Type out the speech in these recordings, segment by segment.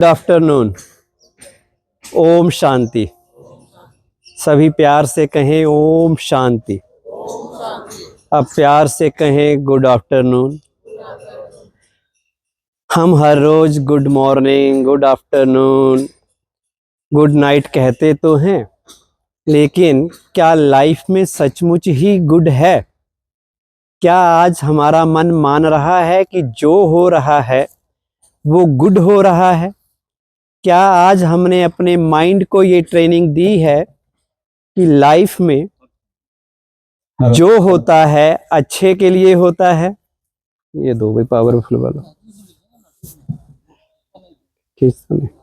Good afternoon. Om Shanti. सभी प्यार से कहें ओम शांति। अब प्यार से कहें गुड आफ्टरनून। हम हर रोज good morning, good afternoon, good night कहते तो हैं, लेकिन क्या लाइफ में सचमुच ही गुड है? क्या आज हमारा मन मान रहा है कि जो हो रहा है वो गुड हो रहा है? क्या आज हमने अपने माइंड को ये ट्रेनिंग दी है कि लाइफ में जो होता है अच्छे के लिए होता है? ये दो भाई पावरफुल वाला,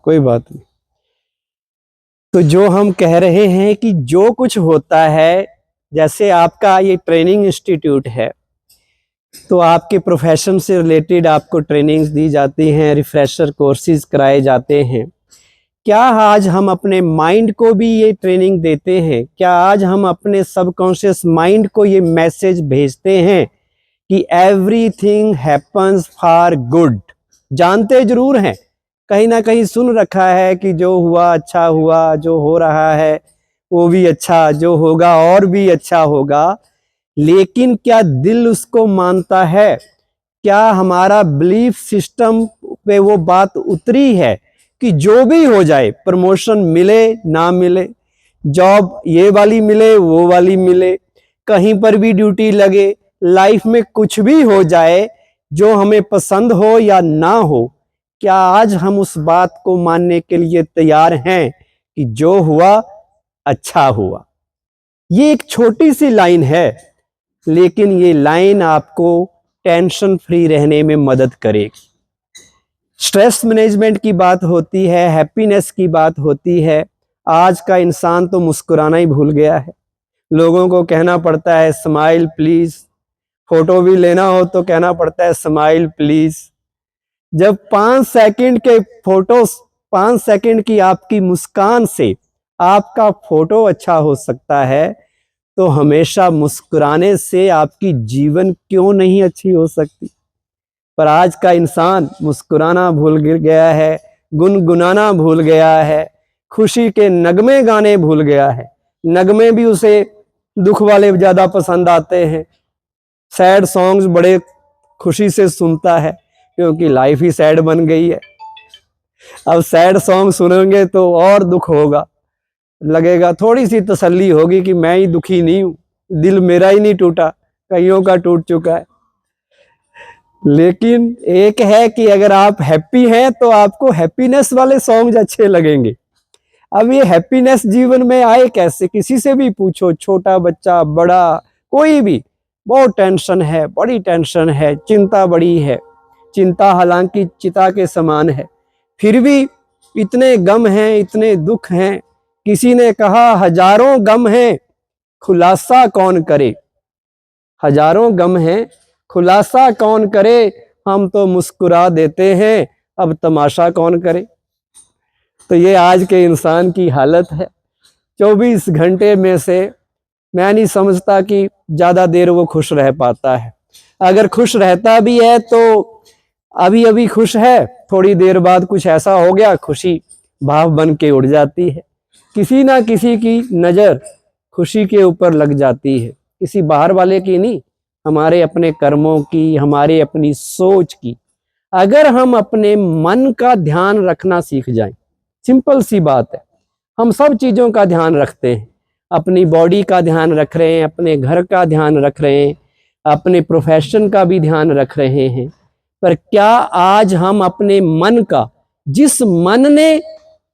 कोई बात नहीं। तो जो हम कह रहे हैं कि जो कुछ होता है, जैसे आपका ये ट्रेनिंग इंस्टीट्यूट है, तो आपके प्रोफेशन से रिलेटेड आपको ट्रेनिंग्स दी जाती हैं, रिफ्रेशर कोर्सेज कराए जाते हैं। क्या आज हम अपने माइंड को भी ये ट्रेनिंग देते हैं? क्या आज हम अपने सबकॉन्शियस माइंड को ये मैसेज भेजते हैं कि एवरीथिंग हैपन्स फॉर गुड? जानते जरूर हैं, कहीं ना कहीं सुन रखा है कि जो हुआ अच्छा हुआ, जो हो रहा है वो भी अच्छा, जो होगा और भी अच्छा होगा। लेकिन क्या दिल उसको मानता है? क्या हमारा बिलीफ सिस्टम पे वो बात उतरी है कि जो भी हो जाए, प्रमोशन मिले ना मिले, जॉब ये वाली मिले वो वाली मिले, कहीं पर भी ड्यूटी लगे, लाइफ में कुछ भी हो जाए, जो हमें पसंद हो या ना हो, क्या आज हम उस बात को मानने के लिए तैयार हैं कि जो हुआ अच्छा हुआ? ये एक छोटी सी लाइन है, लेकिन ये लाइन आपको टेंशन फ्री रहने में मदद करेगी। स्ट्रेस मैनेजमेंट की बात होती है, हैप्पीनेस की बात होती है। आज का इंसान तो मुस्कुराना ही भूल गया है। लोगों को कहना पड़ता है स्माइल प्लीज, फोटो भी लेना हो तो कहना पड़ता है स्माइल प्लीज। जब 5 सेकंड के फोटो, 5 सेकंड की आपकी मुस्कान से आपका फोटो अच्छा हो सकता है, तो हमेशा मुस्कुराने से आपकी जीवन क्यों नहीं अच्छी हो सकती? पर आज का इंसान मुस्कुराना भूल गया है, गुनगुनाना भूल गया है, खुशी के नगमे गाने भूल गया है। नगमे भी उसे दुख वाले ज्यादा पसंद आते हैं। सैड सॉन्ग्स बड़े खुशी से सुनता है, क्योंकि लाइफ ही सैड बन गई है। अब सैड सॉन्ग सुनेंगे तो और दुख होगा, लगेगा थोड़ी सी तसल्ली होगी कि मैं ही दुखी नहीं हूं, दिल मेरा ही नहीं टूटा, कईयों का टूट चुका है। लेकिन एक है कि अगर आप हैप्पी हैं तो आपको हैप्पीनेस वाले सॉन्ग्स अच्छे लगेंगे। अब ये हैप्पीनेस जीवन में आए कैसे? किसी से भी पूछो, छोटा बच्चा बड़ा कोई भी, बहुत टेंशन है, बड़ी टेंशन है, चिंता बड़ी है। चिंता हालांकि चिता के समान है, फिर भी इतने गम हैं, इतने दुख हैं। किसी ने कहा हजारों गम हैं, खुलासा कौन करे? हजारों गम हैं, खुलासा कौन करे? हम तो मुस्कुरा देते हैं, अब तमाशा कौन करे? तो ये आज के इंसान की हालत है। 24 घंटे में से मैं नहीं समझता कि ज्यादा देर वो खुश रह पाता है। अगर खुश रहता भी है तो अभी अभी खुश है, थोड़ी देर बाद कुछ ऐसा हो गया, खुशी भाव बन के उड़ जाती है। किसी ना किसी की नजर खुशी के ऊपर लग जाती है, किसी बाहर वाले की नहीं, हमारे अपने कर्मों की, हमारे अपनी सोच की। अगर हम अपने मन का ध्यान रखना सीख जाएं, सिंपल सी बात है, हम सब चीजों का ध्यान रखते हैं, अपनी बॉडी का ध्यान रख रहे हैं, अपने घर का ध्यान रख रहे हैं, अपने प्रोफेशन का भी ध्यान रख रहे हैं, पर क्या आज हम अपने मन का, जिस मन ने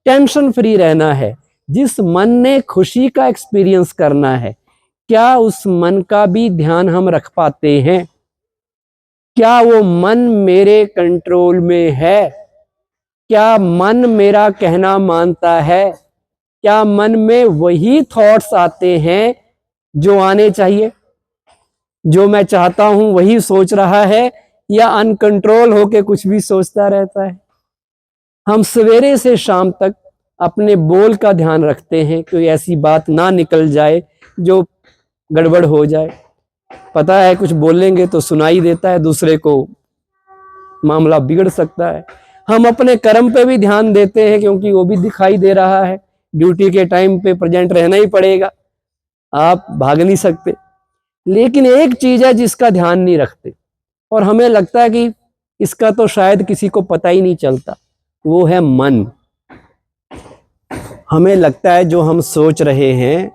टेंशन फ्री रहना है, जिस मन ने खुशी का एक्सपीरियंस करना है, क्या उस मन का भी ध्यान हम रख पाते हैं? क्या वो मन मेरे कंट्रोल में है? क्या मन मेरा कहना मानता है? क्या मन में वही थॉट्स आते हैं जो आने चाहिए? जो मैं चाहता हूं वही सोच रहा है, या अनकंट्रोल होके कुछ भी सोचता रहता है? हम सवेरे से शाम तक अपने बोल का ध्यान रखते हैं, कोई ऐसी बात ना निकल जाए जो गड़बड़ हो जाए। पता है कुछ बोलेंगे तो सुनाई देता है दूसरे को, मामला बिगड़ सकता है। हम अपने कर्म पे भी ध्यान देते हैं क्योंकि वो भी दिखाई दे रहा है, ड्यूटी के टाइम पे प्रेजेंट रहना ही पड़ेगा, आप भाग नहीं सकते। लेकिन एक चीज है जिसका ध्यान नहीं रखते और हमें लगता है कि इसका तो शायद किसी को पता ही नहीं चलता, वो है मन। हमें लगता है जो हम सोच रहे हैं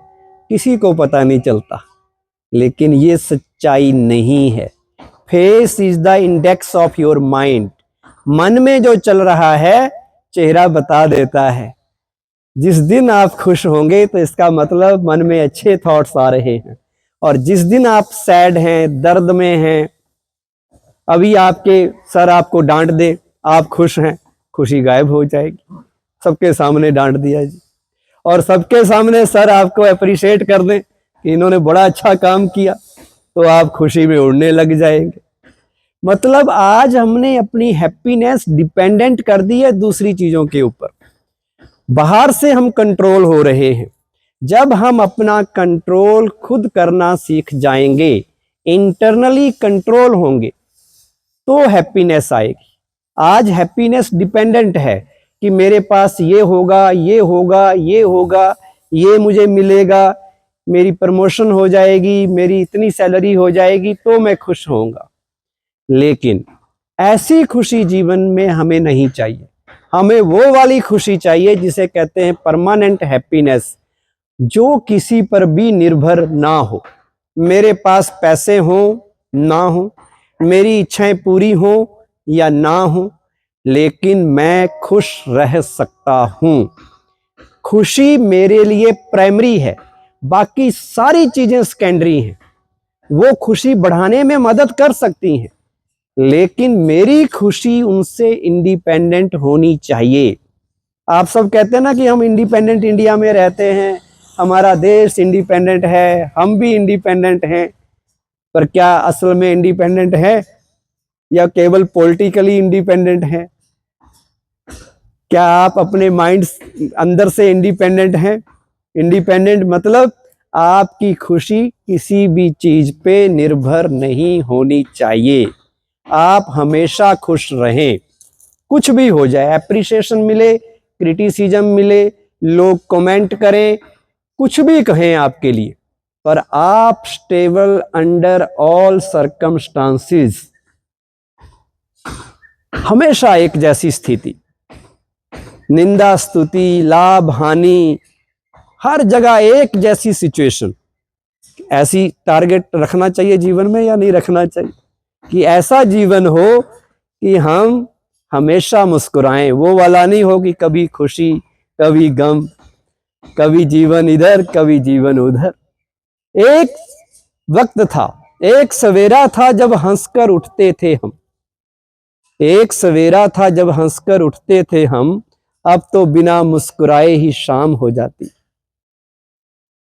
किसी को पता नहीं चलता, लेकिन ये सच्चाई नहीं है। Face is the index of your mind. मन में जो चल रहा है चेहरा बता देता है। जिस दिन आप खुश होंगे तो इसका मतलब मन में अच्छे थॉट्स आ रहे हैं, और जिस दिन आप सैड हैं, दर्द में हैं, अभी आपके सर आपको डांट दे, आप खुश हैं, खुशी गायब हो जाएगी। सबके सामने डांट दिया जी, और सबके सामने सर आपको अप्रिशिएट कर दें कि इन्होंने बड़ा अच्छा काम किया, तो आप खुशी में उड़ने लग जाएंगे। मतलब आज हमने अपनी हैप्पीनेस डिपेंडेंट कर दी है दूसरी चीजों के ऊपर। बाहर से हम कंट्रोल हो रहे हैं। जब हम अपना कंट्रोल खुद करना सीख जाएंगे, इंटरनली कंट्रोल होंगे, तो हैप्पीनेस आएगी। आज हैप्पीनेस डिपेंडेंट है कि मेरे पास ये होगा, ये होगा, ये होगा, ये मुझे मिलेगा, मेरी प्रमोशन हो जाएगी, मेरी इतनी सैलरी हो जाएगी तो मैं खुश होऊंगा। लेकिन ऐसी खुशी जीवन में हमें नहीं चाहिए। हमें वो वाली खुशी चाहिए जिसे कहते हैं परमानेंट हैप्पीनेस, जो किसी पर भी निर्भर ना हो। मेरे पास पैसे हो ना हो, मेरी इच्छाएं पूरी हो या ना हो, लेकिन मैं खुश रह सकता हूं। खुशी मेरे लिए प्राइमरी है, बाकी सारी चीजें सेकेंडरी हैं। वो खुशी बढ़ाने में मदद कर सकती हैं, लेकिन मेरी खुशी उनसे इंडिपेंडेंट होनी चाहिए। आप सब कहते हैं ना कि हम इंडिपेंडेंट इंडिया में रहते हैं, हमारा देश इंडिपेंडेंट है, हम भी इंडिपेंडेंट हैं, पर क्या असल में इंडिपेंडेंट है या केवल पॉलिटिकली इंडिपेंडेंट है? क्या आप अपने माइंड अंदर से इंडिपेंडेंट हैं? इंडिपेंडेंट मतलब आपकी खुशी किसी भी चीज पे निर्भर नहीं होनी चाहिए। आप हमेशा खुश रहें, कुछ भी हो जाए, एप्रिसिएशन मिले, क्रिटिसिज्म मिले, लोग कमेंट करें, कुछ भी कहें आपके लिए, पर आप स्टेबल अंडर ऑल सर्कमस्टांसिस। हमेशा एक जैसी स्थिति, निंदा स्तुति, लाभ हानि, हर जगह एक जैसी सिचुएशन। ऐसी टारगेट रखना चाहिए जीवन में या नहीं रखना चाहिए कि ऐसा जीवन हो कि हम हमेशा मुस्कुराएं। वो वाला नहीं हो कि कभी खुशी कभी गम, कभी जीवन इधर कभी जीवन उधर। एक वक्त था, एक सवेरा था जब हंसकर उठते थे हम। एक सवेरा था जब हंसकर उठते थे हम, अब तो बिना मुस्कुराए ही शाम हो जाती।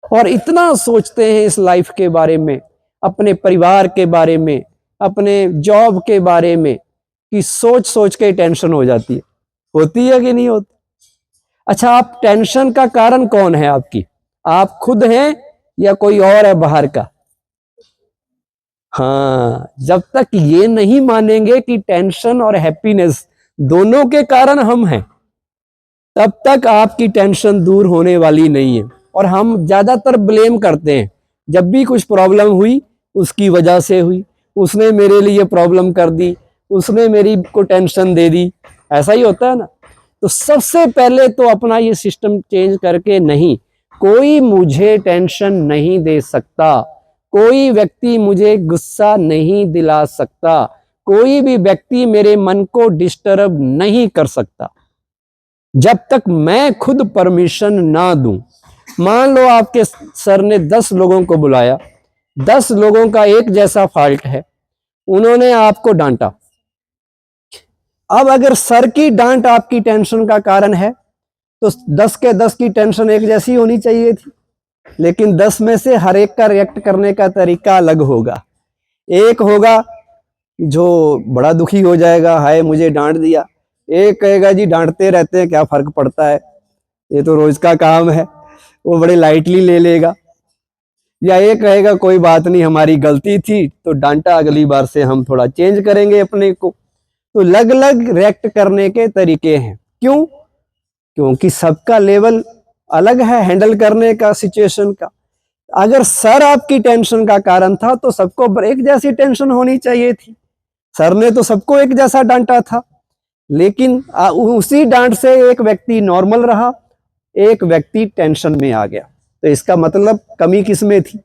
और इतना सोचते हैं इस लाइफ के बारे में, अपने परिवार के बारे में, अपने जॉब के बारे में, कि सोच सोच के टेंशन हो जाती है। होती है कि नहीं होती? अच्छा, आप टेंशन का कारण कौन है आपकी? आप खुद हैं या कोई और है बाहर का? हाँ, जब तक ये नहीं मानेंगे कि टेंशन और हैप्पीनेस दोनों के कारण हम हैं, तब तक आपकी टेंशन दूर होने वाली नहीं है। और हम ज्यादातर ब्लेम करते हैं, जब भी कुछ प्रॉब्लम हुई उसकी वजह से हुई, उसने मेरे लिए प्रॉब्लम कर दी, उसने मेरी को टेंशन दे दी, ऐसा ही होता है ना। तो सबसे पहले तो अपना ये सिस्टम चेंज करके, नहीं, कोई मुझे टेंशन नहीं दे सकता, कोई व्यक्ति मुझे गुस्सा नहीं दिला सकता, कोई भी व्यक्ति मेरे मन को डिस्टर्ब नहीं कर सकता, जब तक मैं खुद परमिशन ना दूं। मान लो आपके सर ने 10 लोगों को बुलाया, 10 लोगों का एक जैसा फॉल्ट है, उन्होंने आपको डांटा। अब अगर सर की डांट आपकी टेंशन का कारण है तो 10 के 10 की टेंशन एक जैसी होनी चाहिए थी, लेकिन 10 में से हर एक का रिएक्ट करने का तरीका अलग होगा। एक होगा जो बड़ा दुखी हो जाएगा, हाय मुझे डांट दिया। एक कहेगा जी डांटते रहते हैं, क्या फर्क पड़ता है, ये तो रोज का काम है, वो बड़े लाइटली ले लेगा। या एक कहेगा कोई बात नहीं, हमारी गलती थी तो डांटा, अगली बार से हम थोड़ा चेंज करेंगे अपने को। तो अलग अलग रिएक्ट करने के तरीके हैं। क्यों? क्योंकि सबका लेवल अलग है हैंडल करने का सिचुएशन का। अगर सर आपकी टेंशन का कारण था तो सबको एक जैसी टेंशन होनी चाहिए थी। सर ने तो सबको एक जैसा डांटा था, लेकिन उसी डांट से एक व्यक्ति नॉर्मल रहा, एक व्यक्ति टेंशन में आ गया। तो इसका मतलब कमी किसमें थी?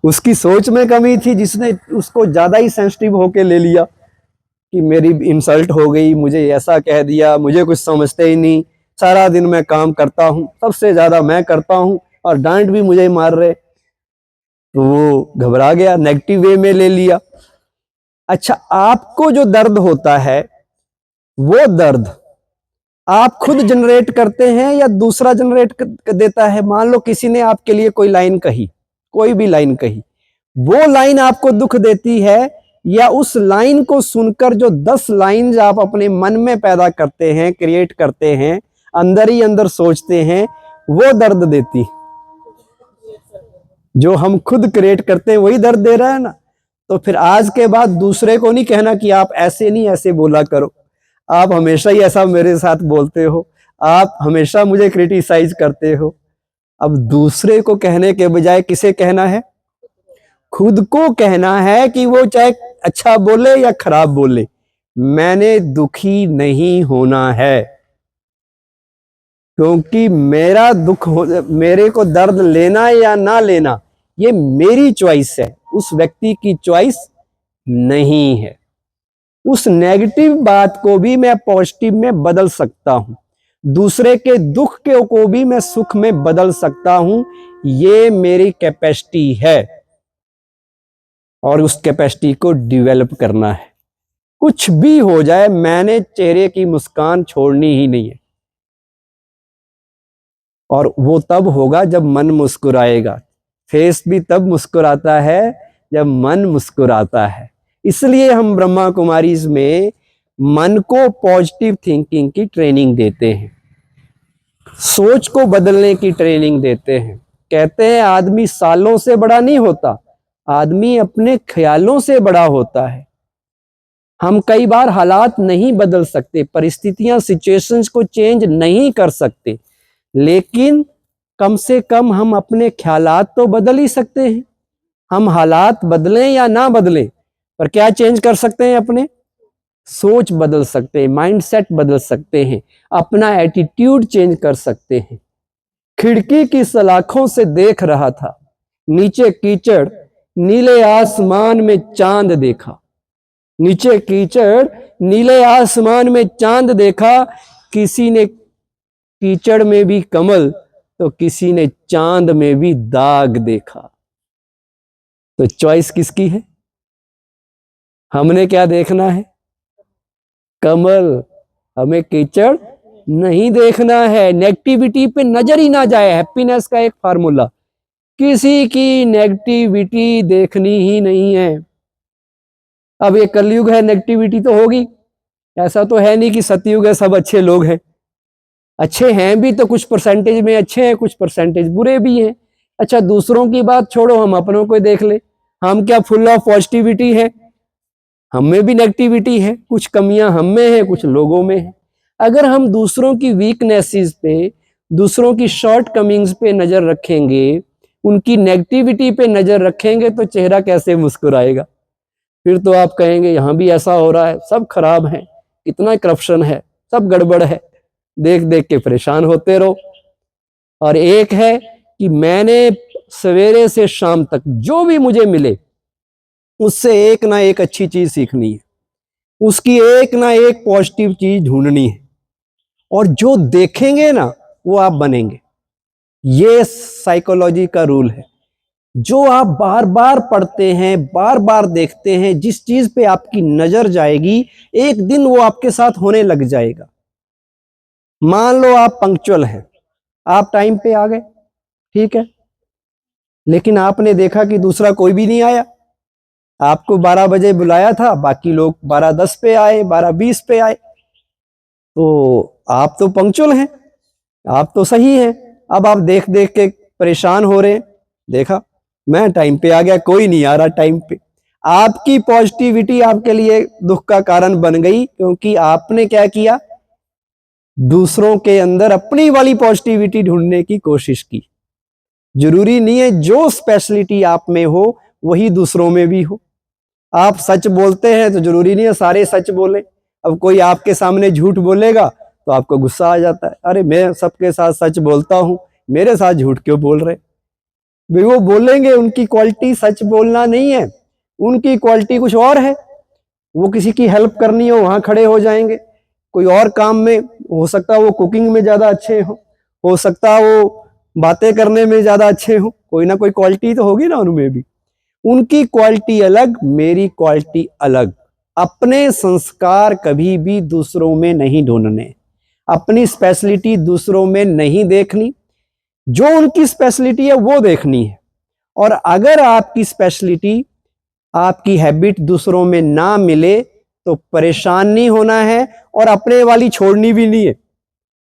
उसकी सोच में कमी थी, जिसने उसको ज्यादा ही सेंसिटिव होके ले लिया कि मेरी इंसल्ट हो गई, मुझे ऐसा कह दिया, मुझे कुछ समझते ही नहीं, सारा दिन मैं काम करता हूं, सबसे ज्यादा मैं करता हूं और डांट भी मुझे मार रहे। तो वो घबरा गया, नेगेटिव वे में ले लिया। अच्छा, आपको जो दर्द होता है वो दर्द आप खुद जनरेट करते हैं या दूसरा जनरेट देता है? मान लो किसी ने आपके लिए कोई लाइन कही, कोई भी लाइन कही, वो लाइन आपको दुख देती है, या उस लाइन को सुनकर जो 10 लाइन आप अपने मन में पैदा करते हैं, क्रिएट करते हैं, अंदर ही अंदर सोचते हैं, वो दर्द देती? जो हम खुद क्रिएट करते हैं वही दर्द दे रहा है ना। तो फिर आज के बाद दूसरे को नहीं कहना कि आप ऐसे नहीं ऐसे बोला करो, आप हमेशा ही ऐसा मेरे साथ बोलते हो, आप हमेशा मुझे क्रिटिसाइज करते हो। अब दूसरे को कहने के बजाय किसे कहना है? खुद को कहना है कि वो चाहे अच्छा बोले या खराब बोले, मैंने दुखी नहीं होना है, क्योंकि मेरा दुख मेरे को दर्द लेना या ना लेना ये मेरी चॉइस है, उस व्यक्ति की चॉइस नहीं है। उस नेगेटिव बात को भी मैं पॉजिटिव में बदल सकता हूं, दूसरे के दुख के को भी मैं सुख में बदल सकता हूं। ये मेरी कैपेसिटी है और उस कैपेसिटी को डेवलप करना है। कुछ भी हो जाए, मैंने चेहरे की मुस्कान छोड़नी ही नहीं है। और वो तब होगा जब मन मुस्कुराएगा। फेस भी तब मुस्कुराता है जब मन मुस्कुराता है। इसलिए हम ब्रह्मा कुमारीज में मन को पॉजिटिव थिंकिंग की ट्रेनिंग देते हैं, सोच को बदलने की ट्रेनिंग देते हैं। कहते हैं आदमी सालों से बड़ा नहीं होता, आदमी अपने ख्यालों से बड़ा होता है। हम कई बार हालात नहीं बदल सकते, परिस्थितियां, सिचुएशंस को चेंज नहीं कर सकते, लेकिन कम से कम हम अपने ख्यालात तो बदल ही सकते हैं। हम हालात बदलें या ना बदलें, पर क्या चेंज कर सकते हैं? अपने सोच बदल सकते हैं, माइंडसेट बदल सकते हैं, अपना एटीट्यूड चेंज कर सकते हैं। खिड़की की सलाखों से देख रहा था, नीचे कीचड़, नीले आसमान में चांद देखा। नीचे कीचड़, नीले आसमान में चांद देखा। किसी ने कीचड़ में भी कमल, तो किसी ने चांद में भी दाग देखा। तो चॉइस किसकी है? हमने क्या देखना है? कमल। हमें कीचड़ नहीं देखना है। नेगेटिविटी पे नजर ही ना जाए। हैप्पीनेस का एक फार्मूला, किसी की नेगेटिविटी देखनी ही नहीं है। अब ये कलयुग है, नेगेटिविटी तो होगी। ऐसा तो है नहीं कि सतयुग है सब अच्छे लोग हैं। अच्छे हैं भी तो कुछ परसेंटेज में अच्छे हैं, कुछ परसेंटेज बुरे भी हैं। अच्छा, दूसरों की बात छोड़ो, हम अपनों को देख ले। हम क्या फुल ऑफ पॉजिटिविटी है? हम में भी नेगेटिविटी है, कुछ कमियां हम में है, कुछ लोगों में है। अगर हम दूसरों की वीकनेसेस पे, दूसरों की शॉर्ट कमिंग्स पे नजर रखेंगे, उनकी नेगेटिविटी पे नजर रखेंगे, तो चेहरा कैसे मुस्कुराएगा? फिर तो आप कहेंगे यहाँ भी ऐसा हो रहा है, सब खराब है, इतना करप्शन है, सब गड़बड़ है। देख देख के परेशान होते रहो। और एक है कि मैंने सवेरे से शाम तक जो भी मुझे मिले उससे एक ना एक अच्छी चीज सीखनी है, उसकी एक ना एक पॉजिटिव चीज ढूंढनी है, और जो देखेंगे ना वो आप बनेंगे। ये साइकोलॉजी का रूल है। जो आप बार बार पढ़ते हैं, बार बार देखते हैं, जिस चीज पे आपकी नजर जाएगी, एक दिन वो आपके साथ होने लग जाएगा। मान लो आप पंक्चुअल हैं, आप टाइम पे आ गए, ठीक है, लेकिन आपने देखा कि दूसरा कोई भी नहीं आया। आपको 12 बजे बुलाया था, बाकी लोग 12:10 पे आए, 12:20 पे आए। तो आप तो पंक्चुअल हैं, आप तो सही हैं। अब आप देख देख के परेशान हो रहे हैं। देखा, मैं टाइम पे आ गया, कोई नहीं आ रहा टाइम पे। आपकी पॉजिटिविटी आपके लिए दुख का कारण बन गई, क्योंकि आपने क्या किया, दूसरों के अंदर अपनी वाली पॉजिटिविटी ढूंढने की कोशिश की। जरूरी नहीं है जो स्पेशलिटी आप में हो वही दूसरों में भी हो। आप सच बोलते हैं तो जरूरी नहीं है सारे सच बोले। अब कोई आपके सामने झूठ बोलेगा तो आपको गुस्सा आ जाता है, अरे मैं सबके साथ सच बोलता हूं, मेरे साथ झूठ क्यों बोल रहे। भाई वो बोलेंगे, उनकी क्वालिटी सच बोलना नहीं है, उनकी क्वालिटी कुछ और है। वो किसी की हेल्प करनी हो वहां खड़े हो जाएंगे, कोई और काम में, हो सकता है वो कुकिंग में ज्यादा अच्छे हो सकता है वो बातें करने में ज्यादा अच्छे हो, कोई ना कोई क्वालिटी तो होगी ना उनमें भी। उनकी क्वालिटी अलग, मेरी क्वालिटी अलग। अपने संस्कार कभी भी दूसरों में नहीं ढूंढने, अपनी स्पेशलिटी दूसरों में नहीं देखनी, जो उनकी स्पेशलिटी है वो देखनी है। और अगर आपकी स्पेशलिटी, आपकी हैबिट दूसरों में ना मिले तो परेशान नहीं होना है और अपने वाली छोड़नी भी नहीं है।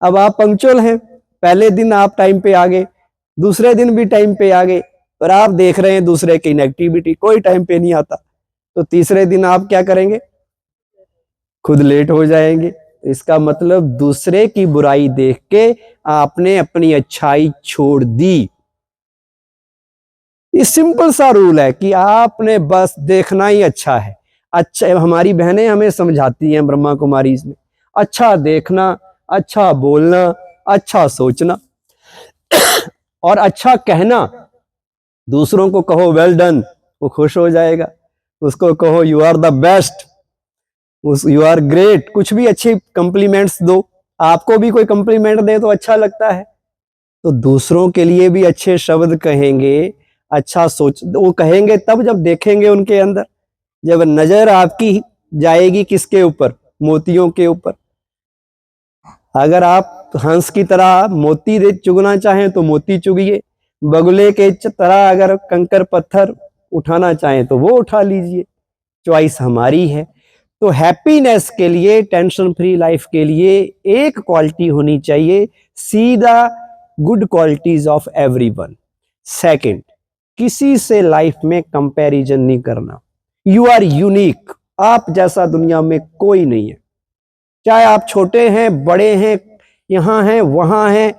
अब आप पंक्चुअल हैं, पहले दिन आप टाइम पे आ गए, दूसरे दिन भी टाइम पे आ गए, और आप देख रहे हैं दूसरे की इनएक्टिविटी, कोई टाइम पे नहीं आता, तो तीसरे दिन आप क्या करेंगे, खुद लेट हो जाएंगे। इसका मतलब दूसरे की बुराई देख के आपने अपनी अच्छाई छोड़ दी। ये सिंपल सा रूल है कि आपने बस देखना ही अच्छा है। अच्छा, हमारी बहनें हमें समझाती हैं ब्रह्मा कुमारी में, अच्छा देखना, अच्छा बोलना, अच्छा सोचना और अच्छा कहना। दूसरों को कहो वेल डन, वो खुश हो जाएगा। उसको कहो you are the best, you are great, कुछ भी अच्छी कॉम्प्लीमेंट्स दो। आपको भी कोई कॉम्प्लीमेंट दे तो अच्छा लगता है, तो दूसरों के लिए भी अच्छे शब्द कहेंगे, अच्छा सोच वो कहेंगे तब जब देखेंगे उनके अंदर, जब नजर आपकी जाएगी किसके ऊपर, मोतियों के ऊपर। अगर आप हंस की तरह मोती चुगना चाहें तो मोती चुगिए, बगुले के तरह अगर कंकर पत्थर उठाना चाहें तो वो उठा लीजिए, चॉइस हमारी है। तो हैप्पीनेस के लिए, टेंशन फ्री लाइफ के लिए एक क्वालिटी होनी चाहिए, see the good qualities of everyone. Second, किसी से लाइफ में कंपैरिजन नहीं करना। यू आर यूनिक, आप जैसा दुनिया में कोई नहीं है। चाहे आप छोटे हैं, बड़े हैं, यहां हैं, वहां हैं,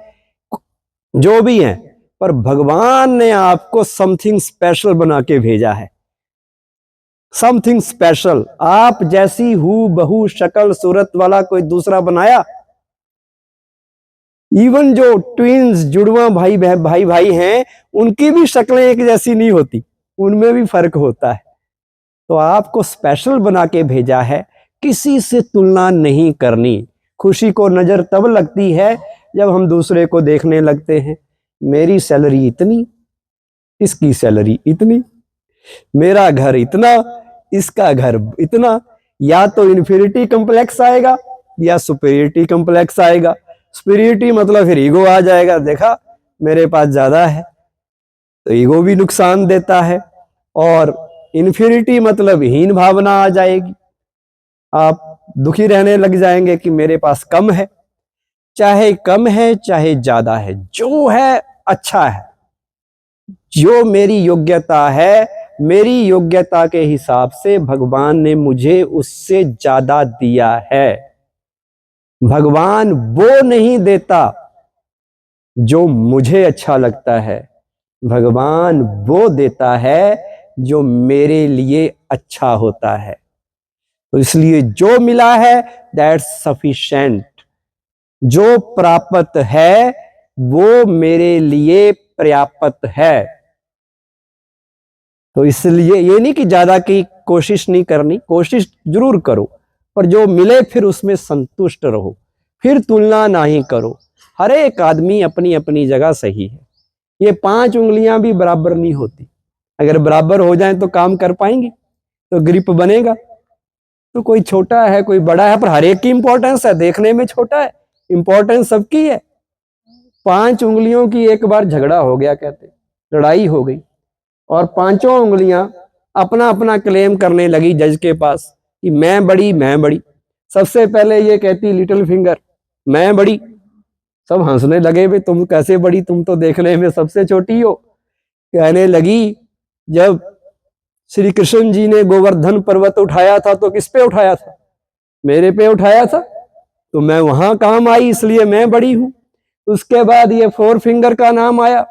जो भी हैं, पर भगवान ने आपको समथिंग स्पेशल बना के भेजा है। Something special. आप जैसी हूं बहू शक्ल सूरत वाला कोई दूसरा बनाया? इवन जो ट्विंस, जुड़वा भाई भाई हैं, उनकी भी शक्लें एक जैसी नहीं होती, उनमें भी फर्क होता है। तो आपको स्पेशल बना के भेजा है, किसी से तुलना नहीं करनी। खुशी को नजर तब लगती है जब हम दूसरे को देखने लगते हैं, मेरी सैलरी इतनी, इसकी सैलरी इतनी, मेरा घर इतना, इसका घर इतना। या तो इन्फीरिटी कॉम्प्लेक्स आएगा या सुपीरियरिटी कॉम्प्लेक्स आएगा। सुपीरियरिटी मतलब फिर ईगो आ जाएगा, देखा मेरे पास ज्यादा है, तो ईगो भी नुकसान देता है। और इन्फीरियरिटी मतलब हीन भावना आ जाएगी, आप दुखी रहने लग जाएंगे कि मेरे पास कम है। चाहे कम है चाहे ज्यादा है, जो है अच्छा है, जो मेरी योग्यता है, मेरी योग्यता के हिसाब से भगवान ने मुझे उससे ज्यादा दिया है। भगवान वो नहीं देता जो मुझे अच्छा लगता है, भगवान वो देता है जो मेरे लिए अच्छा होता है। तो इसलिए जो मिला है दैट्स सफिशिएंट, जो प्राप्त है वो मेरे लिए पर्याप्त है। तो इसलिए ये नहीं कि ज्यादा की कोशिश नहीं करनी, कोशिश जरूर करो, पर जो मिले फिर उसमें संतुष्ट रहो, फिर तुलना नहीं करो। हर एक आदमी अपनी अपनी जगह सही है। ये 5 उंगलियां भी बराबर नहीं होती, अगर बराबर हो जाए तो काम कर पाएंगे, तो ग्रिप बनेगा। तो कोई छोटा है कोई बड़ा है, पर हर एक की इंपॉर्टेंस है, देखने में छोटा है, इंपॉर्टेंस सबकी है। 5 उंगलियों की एक बार झगड़ा हो गया, कहते लड़ाई हो गई, और 5 उंगलियां अपना अपना क्लेम करने लगी जज के पास कि मैं बड़ी, मैं बड़ी। सबसे पहले ये कहती लिटिल फिंगर, मैं बड़ी। सब हंसने लगे, भाई तुम कैसे बड़ी, तुम तो देखने में सबसे छोटी हो। कहने लगी जब श्री कृष्ण जी ने गोवर्धन पर्वत उठाया था तो किस पे उठाया था? मेरे पे उठाया था, तो मैं वहां काम आई, इसलिए मैं बड़ी हूं। उसके बाद ये 4 फिंगर का नाम आया,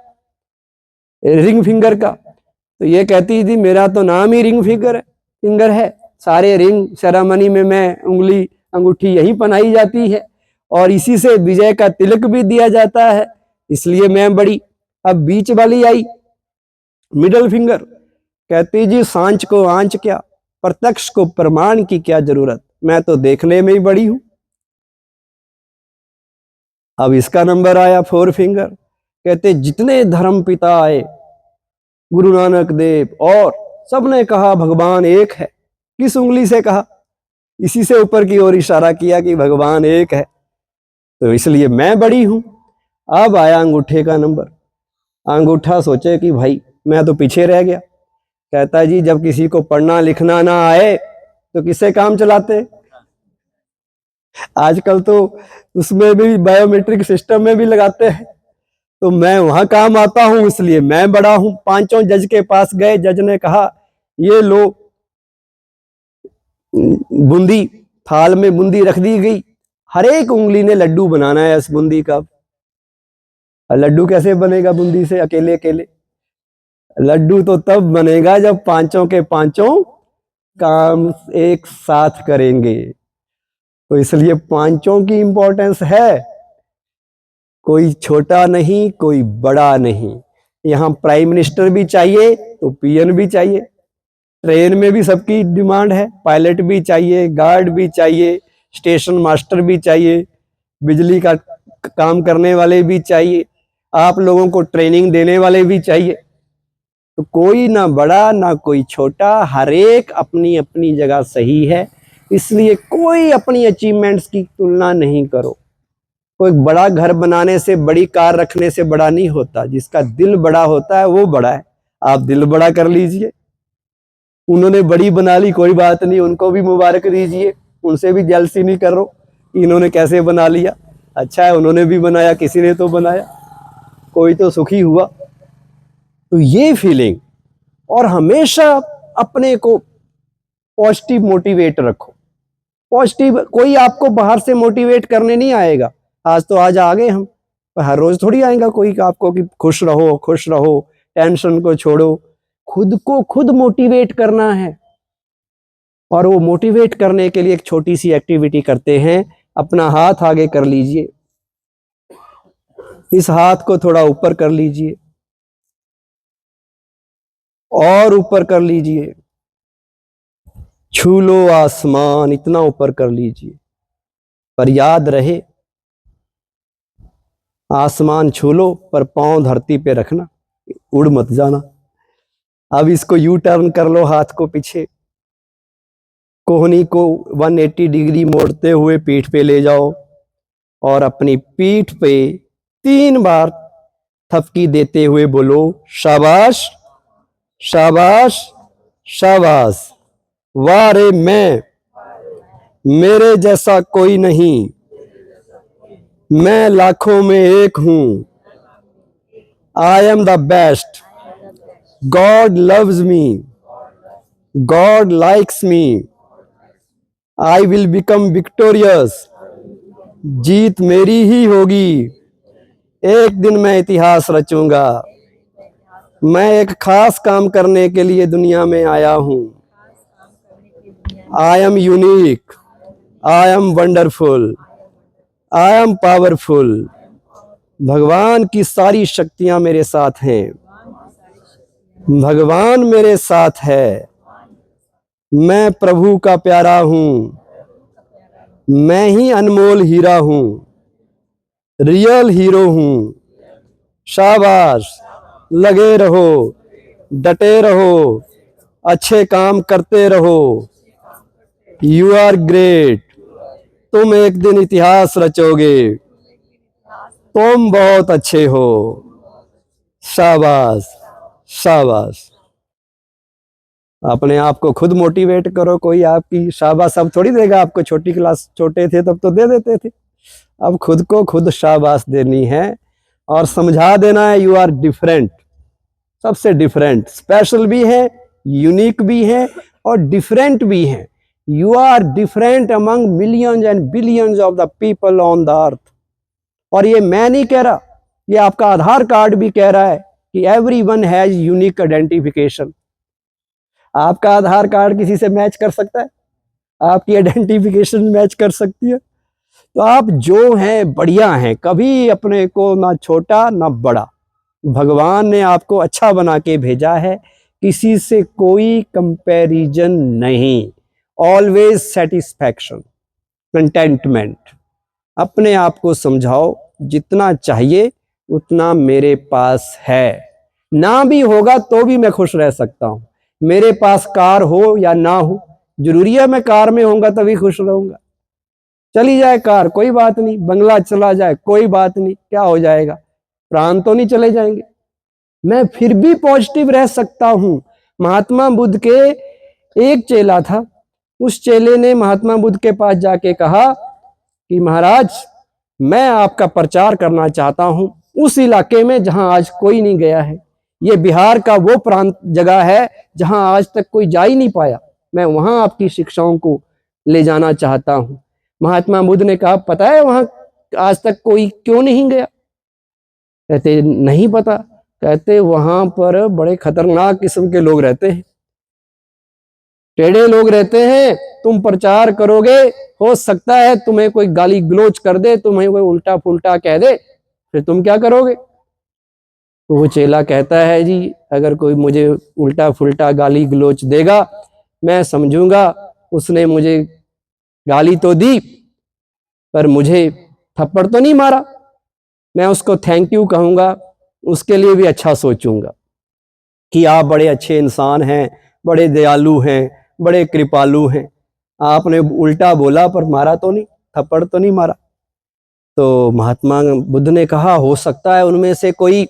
रिंग फिंगर का, तो ये कहती थी मेरा तो नाम ही रिंग फिंगर है। सारे रिंग सेरेमनी में मैं उंगली अंगूठी यही पहनाई जाती है और इसी से विजय का तिलक भी दिया जाता है, इसलिए मैं बड़ी। अब बीच वाली आई मिडल फिंगर, कहती जी सांच को आंच क्या, प्रत्यक्ष को प्रमाण की क्या जरूरत, मैं तो देखने में ही बड़ी हूं। अब इसका नंबर आया 4 फिंगर, कहते जितने धर्म पिता आए गुरु नानक देव और सबने कहा भगवान एक है। किस उंगली से कहा? इसी से ऊपर की ओर इशारा किया कि भगवान एक है, तो इसलिए मैं बड़ी हूं। अब आया अंगूठे का नंबर। अंगूठा सोचे कि भाई मैं तो पीछे रह गया। कहता जी जब किसी को पढ़ना लिखना ना आए तो किससे काम चलाते? आजकल तो उसमें भी बायोमेट्रिक सिस्टम में भी लगाते हैं, तो मैं वहां काम आता हूं, इसलिए मैं बड़ा हूं। 5 जज के पास गए, जज ने कहा ये लो बूंदी, थाल में बूंदी रख दी गई, हर एक उंगली ने लड्डू बनाना है इस बूंदी का। लड्डू कैसे बनेगा बूंदी से अकेले अकेले? लड्डू तो तब बनेगा जब 5 के 5 काम एक साथ करेंगे, तो इसलिए 5 की इंपॉर्टेंस है। कोई छोटा नहीं, कोई बड़ा नहीं। यहाँ प्राइम मिनिस्टर भी चाहिए तो पीएन भी चाहिए। ट्रेन में भी सबकी डिमांड है, पायलट भी चाहिए, गार्ड भी चाहिए, स्टेशन मास्टर भी चाहिए, बिजली का काम करने वाले भी चाहिए, आप लोगों को ट्रेनिंग देने वाले भी चाहिए। तो कोई ना बड़ा ना कोई छोटा, हर एक अपनी अपनी जगह सही है। इसलिए कोई अपनी अचीवमेंट्स की तुलना नहीं करो। कोई बड़ा घर बनाने से, बड़ी कार रखने से बड़ा नहीं होता। जिसका दिल बड़ा होता है वो बड़ा है। आप दिल बड़ा कर लीजिए। उन्होंने बड़ी बना ली, कोई बात नहीं, उनको भी मुबारक दीजिए, उनसे भी जेलसी नहीं करो कि इन्होंने कैसे बना लिया। अच्छा है उन्होंने भी बनाया, किसी ने तो बनाया, कोई तो सुखी हुआ। तो ये फीलिंग, और हमेशा अपने को पॉजिटिव मोटिवेट रखो। पॉजिटिव, कोई आपको बाहर से मोटिवेट करने नहीं आएगा। आज तो आज आ गए हम, पर हर रोज थोड़ी आएगा कोई आपको कि खुश रहो खुश रहो, टेंशन को छोड़ो। खुद को खुद मोटिवेट करना है। और वो मोटिवेट करने के लिए एक छोटी सी एक्टिविटी करते हैं। अपना हाथ आगे कर लीजिए, इस हाथ को थोड़ा ऊपर कर लीजिए और ऊपर कर लीजिए, छू लो आसमान, इतना ऊपर कर लीजिए। पर याद रहे आसमान छू लो पर पांव धरती पे रखना, उड़ मत जाना। अब इसको यू टर्न कर लो, हाथ को पीछे, कोहनी को 180 डिग्री मोड़ते हुए पीठ पे ले जाओ और अपनी पीठ पे 3 बार थपकी देते हुए बोलो शाबाश शाबाश शाबाश। वाह रे मैं, मेरे जैसा कोई नहीं, मैं लाखों में एक हूं। I am the best, God loves me, God likes me, I will become victorious, जीत मेरी ही होगी। एक दिन मैं इतिहास रचूंगा। मैं एक खास काम करने के लिए दुनिया में आया हूं। I M unique, I am wonderful, I am powerful. भगवान की सारी शक्तियां मेरे साथ हैं। भगवान मेरे साथ है। मैं प्रभु का प्यारा हूं। मैं ही अनमोल हीरा हूं, रियल हीरो हूं। शाबाश, लगे रहो, डटे रहो, अच्छे काम करते रहो। यू आर ग्रेट, तुम एक दिन इतिहास रचोगे। तुम बहुत अच्छे हो। शाबाश शाबाश। अपने आप को खुद मोटिवेट करो। कोई आपकी शाबाश अब थोड़ी देगा आपको। छोटी क्लास छोटे थे तब तो दे देते थे, अब खुद को खुद शाबाश देनी है और समझा देना है यू आर डिफरेंट, सबसे डिफरेंट, स्पेशल भी है, यूनिक भी हैं और डिफरेंट भी हैं। You are different among millions and billions of the people on the earth. और ये मैं नहीं कह रहा, ये आपका आधार कार्ड भी कह रहा है कि एवरीवन हैज यूनिक आइडेंटिफिकेशन। आपका आधार कार्ड किसी से मैच कर सकता है? आपकी आइडेंटिफिकेशन मैच कर सकती है? तो आप जो हैं बढ़िया हैं, कभी अपने को ना छोटा ना बड़ा, भगवान ने आपको अच्छा बना के भेजा है, किसी से कोई कंपैरिजन नहीं, ऑलवेज सेटिस्फैक्शन, कंटेंटमेंट। अपने आप को समझाओ जितना चाहिए उतना मेरे पास है, ना भी होगा तो भी मैं खुश रह सकता हूँ। मेरे पास कार हो या ना हो, जरूरी है मैं कार में होऊंगा तभी खुश रहूंगा? चली जाए कार कोई बात नहीं, बंगला चला जाए कोई बात नहीं, क्या हो जाएगा, प्राण तो नहीं चले जाएंगे। मैं फिर भी पॉजिटिव रह सकता हूं। महात्मा बुद्ध के एक चेला था, उस चेले ने महात्मा बुद्ध के पास जाके कहा कि महाराज मैं आपका प्रचार करना चाहता हूं उस इलाके में जहां आज कोई नहीं गया है। ये बिहार का वो प्रांत जगह है जहां आज तक कोई जा ही नहीं पाया, मैं वहां आपकी शिक्षाओं को ले जाना चाहता हूं। महात्मा बुद्ध ने कहा पता है वहां आज तक कोई क्यों नहीं गया? कहते नहीं पता। कहते वहां पर बड़े खतरनाक किस्म के लोग रहते हैं, टेढ़े लोग रहते हैं। तुम प्रचार करोगे, हो सकता है तुम्हें कोई गाली गलोच कर दे, तुम्हें कोई उल्टा फुल्टा कह दे, फिर तुम क्या करोगे? तो वो चेला कहता है जी अगर कोई मुझे उल्टा फुल्टा गाली गलोच देगा, मैं समझूंगा उसने मुझे गाली तो दी पर मुझे थप्पड़ तो नहीं मारा, मैं उसको थैंक यू कहूंगा, उसके लिए भी अच्छा सोचूंगा कि आप बड़े अच्छे इंसान हैं, बड़े दयालु हैं, बड़े कृपालु हैं। आपने उल्टा बोला पर मारा तो नहीं, थप्पड़ तो नहीं मारा। तो महात्मा बुद्ध ने कहा हो सकता है उनमें से कोई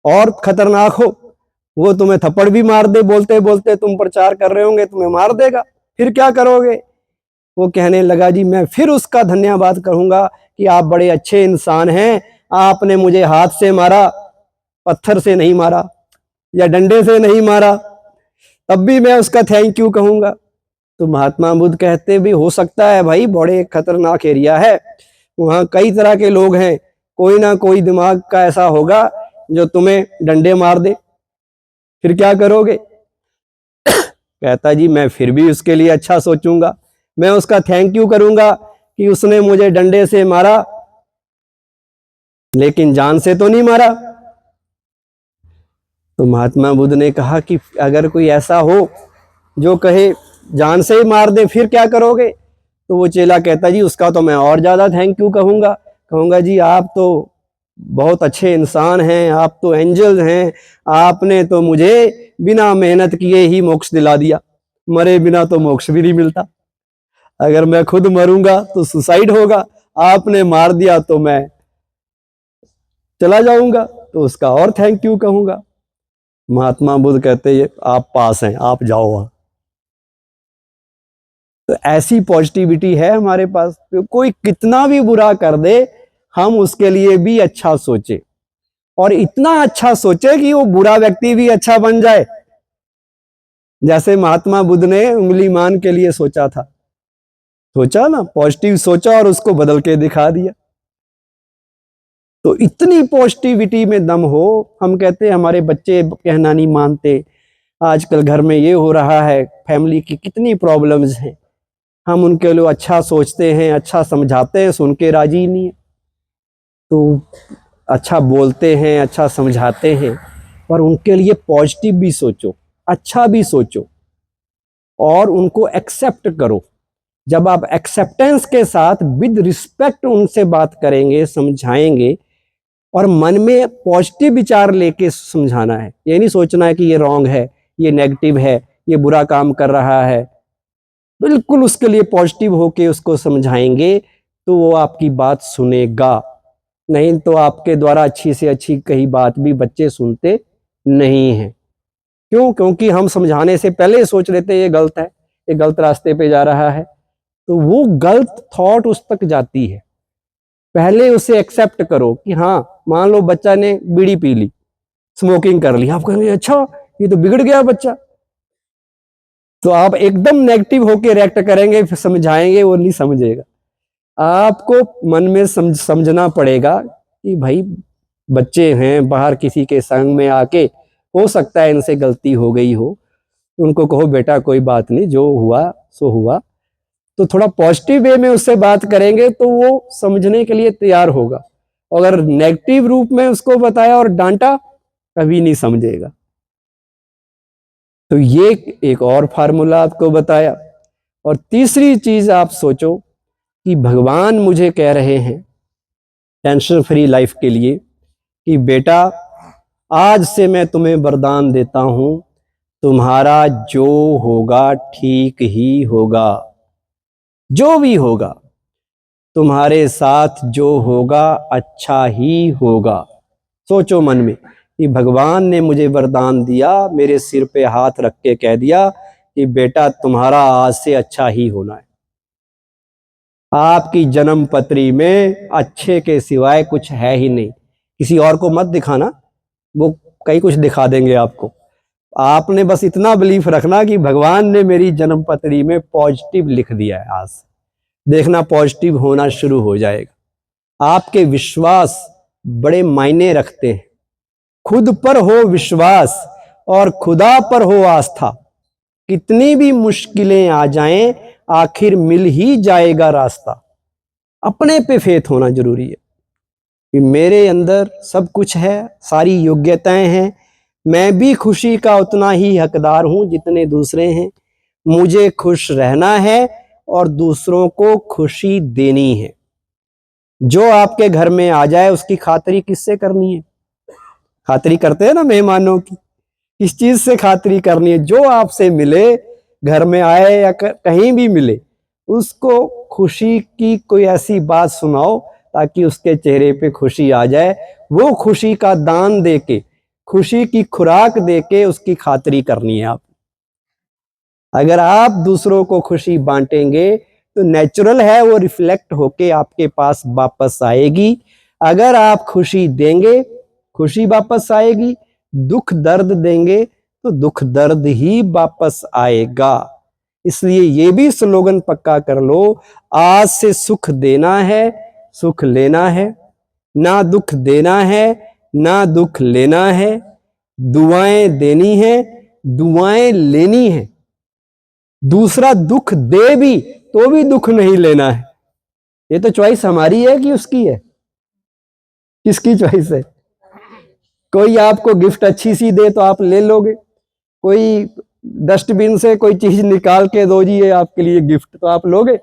और खतरनाक हो, वो तुम्हें थप्पड़ भी मार दे, बोलते बोलते तुम प्रचार कर रहे होंगे तुम्हें मार देगा, फिर क्या करोगे? वो कहने लगा जी मैं फिर उसका धन्यवाद करूंगा कि आप बड़े अच्छे इंसान हैं, आपने मुझे हाथ से मारा, पत्थर से नहीं मारा या डंडे से नहीं मारा, तब भी मैं उसका थैंक यू कहूंगा। तो महात्मा बुद्ध कहते भी हो सकता है भाई, बड़े खतरनाक एरिया है, वहां कई तरह के लोग हैं, कोई ना कोई दिमाग का ऐसा होगा जो तुम्हें डंडे मार दे, फिर क्या करोगे? कहता जी मैं फिर भी उसके लिए अच्छा सोचूंगा, मैं उसका थैंक यू करूंगा कि उसने मुझे डंडे से मारा लेकिन जान से तो नहीं मारा। तो महात्मा बुद्ध ने कहा कि अगर कोई ऐसा हो जो कहे जान से ही मार दे, फिर क्या करोगे? तो वो चेला कहता जी उसका तो मैं और ज्यादा थैंक यू कहूंगा जी आप तो बहुत अच्छे इंसान हैं, आप तो एंजल हैं, आपने तो मुझे बिना मेहनत किए ही मोक्ष दिला दिया, मरे बिना तो मोक्ष भी नहीं मिलता, अगर मैं खुद मरूंगा तो सुसाइड होगा, आपने मार दिया तो मैं चला जाऊंगा, तो उसका और थैंक यू कहूंगा। महात्मा बुद्ध कहते हैं आप पास हैं, आप जाओ वहां। तो ऐसी पॉजिटिविटी है हमारे पास, तो कोई कितना भी बुरा कर दे हम उसके लिए भी अच्छा सोचे, और इतना अच्छा सोचे कि वो बुरा व्यक्ति भी अच्छा बन जाए, जैसे महात्मा बुद्ध ने उंगली मान के लिए सोचा था। सोचा ना, पॉजिटिव सोचा और उसको बदल के दिखा दिया। तो इतनी पॉजिटिविटी में दम हो। हम कहते हैं हमारे बच्चे कहना नहीं मानते, आजकल घर में ये हो रहा है, फैमिली की कितनी प्रॉब्लम्स हैं, हम उनके लिए अच्छा सोचते हैं, अच्छा समझाते हैं, सुन के राजी नहीं है। तो अच्छा बोलते हैं, अच्छा समझाते हैं, पर उनके लिए पॉजिटिव भी सोचो, अच्छा भी सोचो और उनको एक्सेप्ट करो। जब आप एक्सेप्टेंस के साथ विद रिस्पेक्ट उनसे बात करेंगे, समझाएंगे, और मन में पॉजिटिव विचार लेके समझाना है, ये नहीं सोचना है कि ये रॉन्ग है, ये नेगेटिव है, ये बुरा काम कर रहा है, बिल्कुल उसके लिए पॉजिटिव होके उसको समझाएंगे तो वो आपकी बात सुनेगा। नहीं तो आपके द्वारा अच्छी से अच्छी कई बात भी बच्चे सुनते नहीं हैं। क्यों? क्योंकि हम समझाने से पहले सोच लेते ये गलत है, ये गलत रास्ते पे जा रहा है, तो वो गलत थॉट उस तक जाती है। पहले उसे एक्सेप्ट करो कि हाँ, मान लो बच्चा ने बीड़ी पी ली, स्मोकिंग कर ली, आप कहेंगे अच्छा ये तो बिगड़ गया बच्चा, तो आप एकदम नेगेटिव होके रिएक्ट करेंगे, फिर समझाएंगे, वो नहीं समझेगा। आपको मन में समझना पड़ेगा कि भाई बच्चे हैं, बाहर किसी के संग में आके हो सकता है इनसे गलती हो गई हो, उनको कहो बेटा कोई बात नहीं, जो हुआ सो हुआ। तो थोड़ा पॉजिटिव वे में उससे बात करेंगे तो वो समझने के लिए तैयार होगा। अगर नेगेटिव रूप में उसको बताया और डांटा, कभी नहीं समझेगा। तो ये एक और फार्मूला आपको बताया। और तीसरी चीज आप सोचो कि भगवान मुझे कह रहे हैं टेंशन फ्री लाइफ के लिए कि बेटा आज से मैं तुम्हें वरदान देता हूं, तुम्हारा जो होगा ठीक ही होगा। जो भी होगा तुम्हारे साथ, जो होगा अच्छा ही होगा। सोचो मन में कि भगवान ने मुझे वरदान दिया, मेरे सिर पे हाथ रख के कह दिया कि बेटा तुम्हारा आज से अच्छा ही होना है। आपकी जन्म पत्री में अच्छे के सिवाय कुछ है ही नहीं। किसी और को मत दिखाना, वो कई कुछ दिखा देंगे आपको। आपने बस इतना बिलीफ रखना कि भगवान ने मेरी जन्म पत्री में पॉजिटिव लिख दिया है। आज देखना पॉजिटिव होना शुरू हो जाएगा। आपके विश्वास बड़े मायने रखते हैं। खुद पर हो विश्वास और खुदा पर हो आस्था। कितनी भी मुश्किलें आ जाएं, आखिर मिल ही जाएगा रास्ता। अपने पे फेथ होना जरूरी है कि मेरे अंदर सब कुछ है, सारी योग्यताएं हैं, मैं भी खुशी का उतना ही हकदार हूं जितने दूसरे हैं। मुझे खुश रहना है और दूसरों को खुशी देनी है। जो आपके घर में आ जाए उसकी खातिरी किससे करनी है? खातिरी करते हैं ना मेहमानों की, किस चीज से खातिरी करनी है? जो आपसे मिले, घर में आए या कहीं भी मिले, उसको खुशी की कोई ऐसी बात सुनाओ ताकि उसके चेहरे पे खुशी आ जाए। वो खुशी का दान देके, खुशी की खुराक देके उसकी खातिरी करनी है आप। अगर आप दूसरों को खुशी बांटेंगे तो नेचुरल है वो रिफ्लेक्ट होके आपके पास वापस आएगी। अगर आप खुशी देंगे, खुशी वापस आएगी। दुख दर्द देंगे तो दुख दर्द ही वापस आएगा। इसलिए ये भी स्लोगन पक्का कर लो, आज से सुख देना है, सुख लेना है। ना दुख देना है, ना दुख लेना है। दुआएं देनी है, दुआएं लेनी है। दूसरा दुख दे भी तो भी दुख नहीं लेना है। ये तो चॉइस हमारी है कि उसकी है? किसकी चॉइस है? कोई आपको गिफ्ट अच्छी सी दे तो आप ले लोगे। कोई डस्टबिन से कोई चीज निकाल के दो, जी ये आपके लिए गिफ्ट, तो आप लोगे?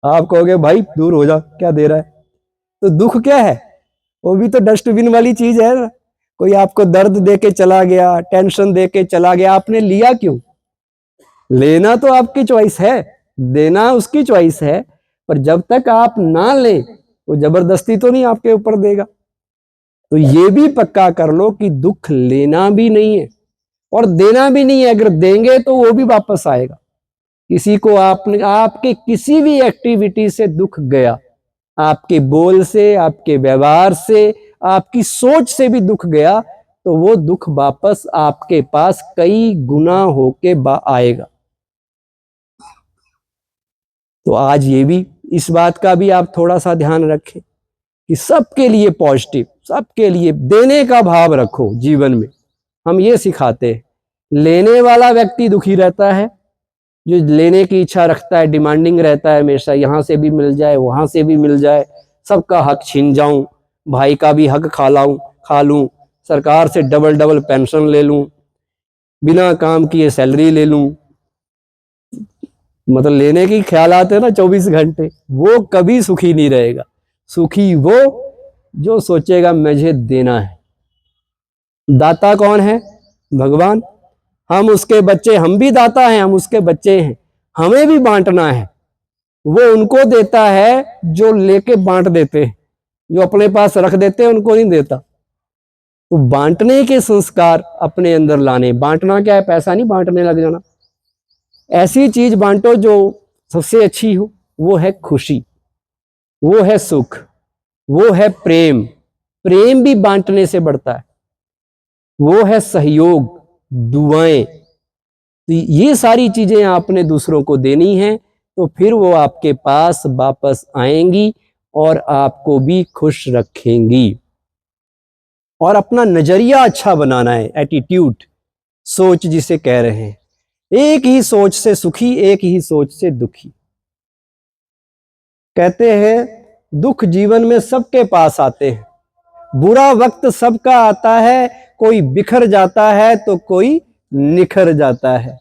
आप कहोगे भाई दूर हो जा, क्या दे रहा है? तो दुख क्या है? वो भी तो डस्टबिन वाली चीज है ना। कोई आपको दर्द दे के चला गया, टेंशन दे के चला गया, आपने लिया क्यों? लेना तो आपकी चॉइस है, देना उसकी चॉइस है। पर जब तक आप ना लें तो जबरदस्ती तो नहीं आपके ऊपर देगा। तो ये भी पक्का कर लो कि दुख लेना भी नहीं है और देना भी नहीं है। अगर देंगे तो वो भी वापस आएगा। किसी को आपने, आपके किसी भी एक्टिविटी से दुख गया, आपके बोल से, आपके व्यवहार से, आपकी सोच से भी दुख गया, तो वो दुख वापस आपके पास कई गुना होके आएगा। तो आज ये भी, इस बात का भी आप थोड़ा सा ध्यान रखें कि सबके लिए पॉजिटिव, सबके लिए देने का भाव रखो जीवन में। हम ये सिखाते हैं। लेने वाला व्यक्ति दुखी रहता है, जो लेने की इच्छा रखता है, डिमांडिंग रहता है हमेशा, यहां से भी मिल जाए, वहां से भी मिल जाए, सबका हक छीन जाऊं, भाई का भी हक खा लूं, सरकार से डबल डबल पेंशन ले लूं, बिना काम किए सैलरी ले लूं। मतलब लेने की ख्याल आते हैं ना 24 घंटे, वो कभी सुखी नहीं रहेगा। सुखी वो जो सोचेगा मुझे देना है। दाता कौन है? भगवान। हम उसके बच्चे, हम भी दाता हैं, हम उसके बच्चे हैं, हमें भी बांटना है। वो उनको देता है जो लेके बांट देते हैं, जो अपने पास रख देते हैं उनको नहीं देता। तो बांटने के संस्कार अपने अंदर लाने। बांटना क्या है? पैसा नहीं बांटने लग जाना। ऐसी चीज बांटो जो सबसे अच्छी हो। वो है खुशी, वो है सुख, वो है प्रेम। प्रेम भी बांटने से बढ़ता है। वो है सहयोग, दुआएं। तो ये सारी चीजें आपने दूसरों को देनी है, तो फिर वो आपके पास वापस आएंगी और आपको भी खुश रखेंगी। और अपना नजरिया अच्छा बनाना है, एटीट्यूड, सोच जिसे कह रहे हैं। एक ही सोच से सुखी, एक ही सोच से दुखी। कहते हैं दुख जीवन में सबके पास आते हैं, बुरा वक्त सबका आता है, कोई बिखर जाता है तो कोई निखर जाता है।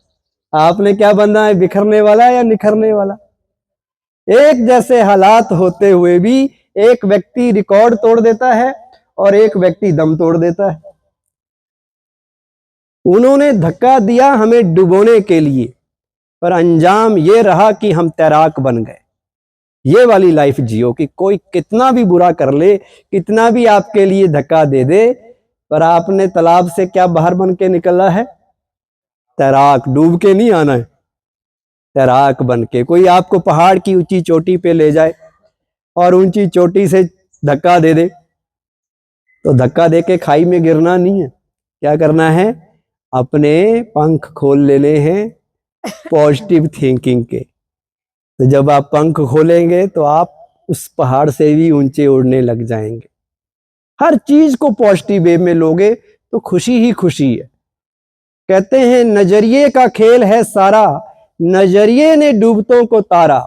आपने क्या बनना है, बिखरने वाला या निखरने वाला? एक जैसे हालात होते हुए भी एक व्यक्ति रिकॉर्ड तोड़ देता है और एक व्यक्ति दम तोड़ देता है। उन्होंने धक्का दिया हमें डुबोने के लिए, पर अंजाम ये रहा कि हम तैराक बन गए। ये वाली लाइफ जियो कि कोई कितना भी बुरा कर ले, कितना भी आपके लिए धक्का दे दे, पर आपने तालाब से क्या बाहर बन के निकला है? तैराक, डूब के नहीं आना है, तैराक बन के। कोई आपको पहाड़ की ऊंची चोटी पे ले जाए और ऊंची चोटी से धक्का दे दे, तो धक्का दे के खाई में गिरना नहीं है। क्या करना है? अपने पंख खोल लेने हैं पॉजिटिव थिंकिंग के। तो जब आप पंख खोलेंगे तो आप उस पहाड़ से भी ऊंचे उड़ने लग जाएंगे। हर चीज को पॉजिटिव वे में लोगे तो खुशी ही खुशी है। कहते हैं नजरिए का खेल है सारा, नजरिए ने डूबतों को तारा।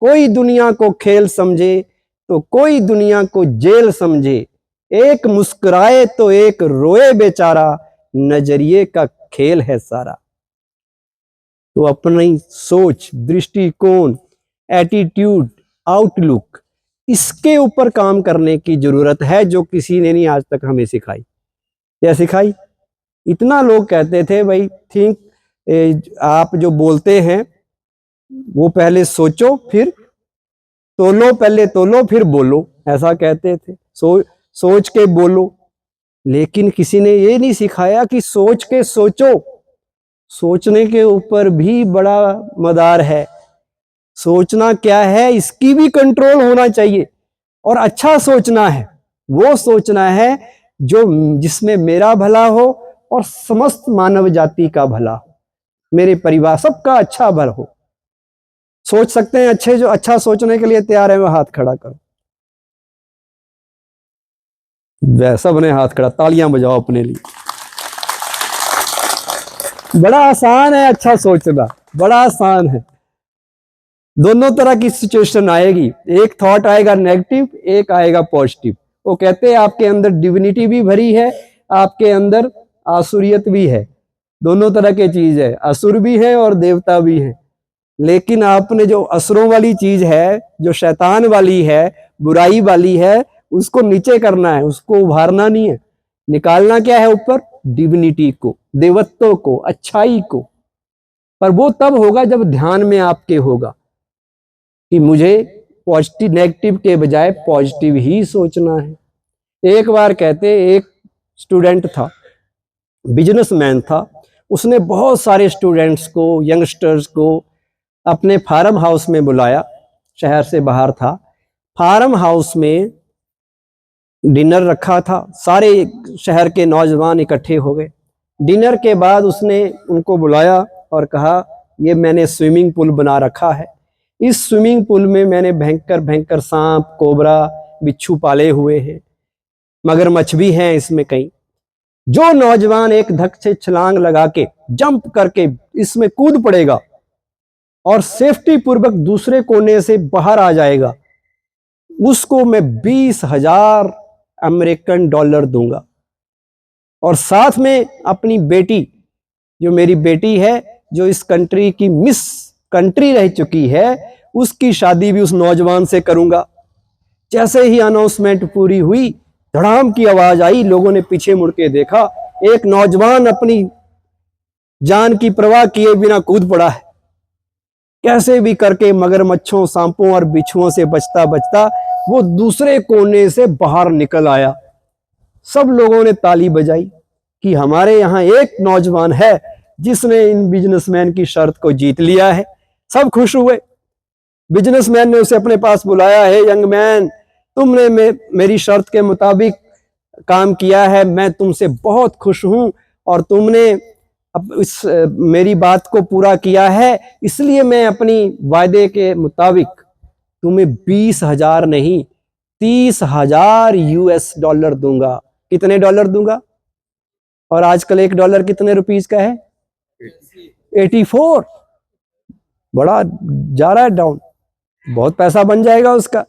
कोई दुनिया को खेल समझे तो कोई दुनिया को जेल समझे, एक मुस्कुराए तो एक रोए बेचारा, नजरिए का खेल है सारा। तो अपनी सोच, दृष्टिकोण, एटीट्यूड, आउटलुक, इसके ऊपर काम करने की जरूरत है, जो किसी ने नहीं आज तक हमें सिखाई। क्या सिखाई? इतना लोग कहते थे भाई थिंक, आप जो बोलते हैं वो पहले सोचो फिर तोलो, पहले तोलो फिर बोलो, ऐसा कहते थे। सोच के बोलो। लेकिन किसी ने ये नहीं सिखाया कि सोच के सोचो। सोचने के ऊपर भी बड़ा मदार है। सोचना क्या है, इसकी भी कंट्रोल होना चाहिए। और अच्छा सोचना है, वो सोचना है जो जिसमें मेरा भला हो और समस्त मानव जाति का भला हो, मेरे परिवार सबका अच्छा भला हो। सोच सकते हैं अच्छे, जो अच्छा सोचने के लिए तैयार है वो हाथ खड़ा करो। वैसा बने हाथ खड़ा, तालियां बजाओ अपने लिए। बड़ा आसान है अच्छा सोचना, बड़ा आसान है। दोनों तरह की सिचुएशन आएगी, एक थॉट आएगा नेगेटिव, एक आएगा पॉजिटिव। वो कहते हैं आपके अंदर डिविनिटी भी भरी है, आपके अंदर आसुरियत भी है। दोनों तरह की चीज है, असुर भी है और देवता भी है। लेकिन आपने जो असुरों वाली चीज है, जो शैतान वाली है, बुराई वाली है, उसको नीचे करना है, उसको उभारना नहीं है। निकालना क्या है ऊपर? डिविनिटी को, देवत्व को, अच्छाई को। पर वो तब होगा जब ध्यान में आपके होगा कि मुझे पॉजिटिव, नेगेटिव के बजाय पॉजिटिव ही सोचना है। एक बार कहते एक स्टूडेंट था, बिजनेसमैन था, उसने बहुत सारे स्टूडेंट्स को, यंगस्टर्स को अपने फार्म हाउस में बुलाया। शहर से बाहर था, फार्म हाउस में डिनर रखा था, सारे शहर के नौजवान इकट्ठे हो गए। डिनर के बाद उसने उनको बुलाया और कहा ये मैंने स्विमिंग पूल बना रखा है, इस स्विमिंग पूल में मैंने भयंकर भयंकर सांप, कोबरा, बिच्छू पाले हुए हैं, मगरमच्छ भी हैं इसमें कई। जो नौजवान एक धक से छलांग लगा के, जंप करके इसमें कूद पड़ेगा और सेफ्टी पूर्वक दूसरे कोने से बाहर आ जाएगा, उसको मैं 20,000 अमेरिकन डॉलर दूंगा। और साथ में अपनी बेटी, जो मेरी बेटी है, जो इस कंट्री की मिस कंट्री रह चुकी है, उसकी शादी भी उस नौजवान से करूंगा। जैसे ही अनाउंसमेंट पूरी हुई, धड़ाम की आवाज आई, लोगों ने पीछे मुड़ के देखा, एक नौजवान अपनी जान की परवाह किए बिना कूद पड़ा है। कैसे भी करके मगरमच्छों, सांपों और बिच्छुओं से बचता बचता वो दूसरे कोने से बाहर निकल आया। सब लोगों ने ताली बजाई कि हमारे यहाँ एक नौजवान है जिसने इन बिजनेसमैन की शर्त को जीत लिया है। सब खुश हुए। बिजनेसमैन ने उसे अपने पास बुलाया, है यंग मैन, तुमने मेरी शर्त के मुताबिक काम किया है, मैं तुमसे बहुत खुश हूं और तुमने अब इस मेरी बात को पूरा किया है, इसलिए मैं अपनी वायदे के मुताबिक तुम्हें 20,000 नहीं 30,000 US डॉलर दूंगा। कितने डॉलर दूंगा? और आजकल $1 कितने रुपीस का है? 84। बड़ा जा रहा है डाउन, बहुत पैसा बन जाएगा उसका।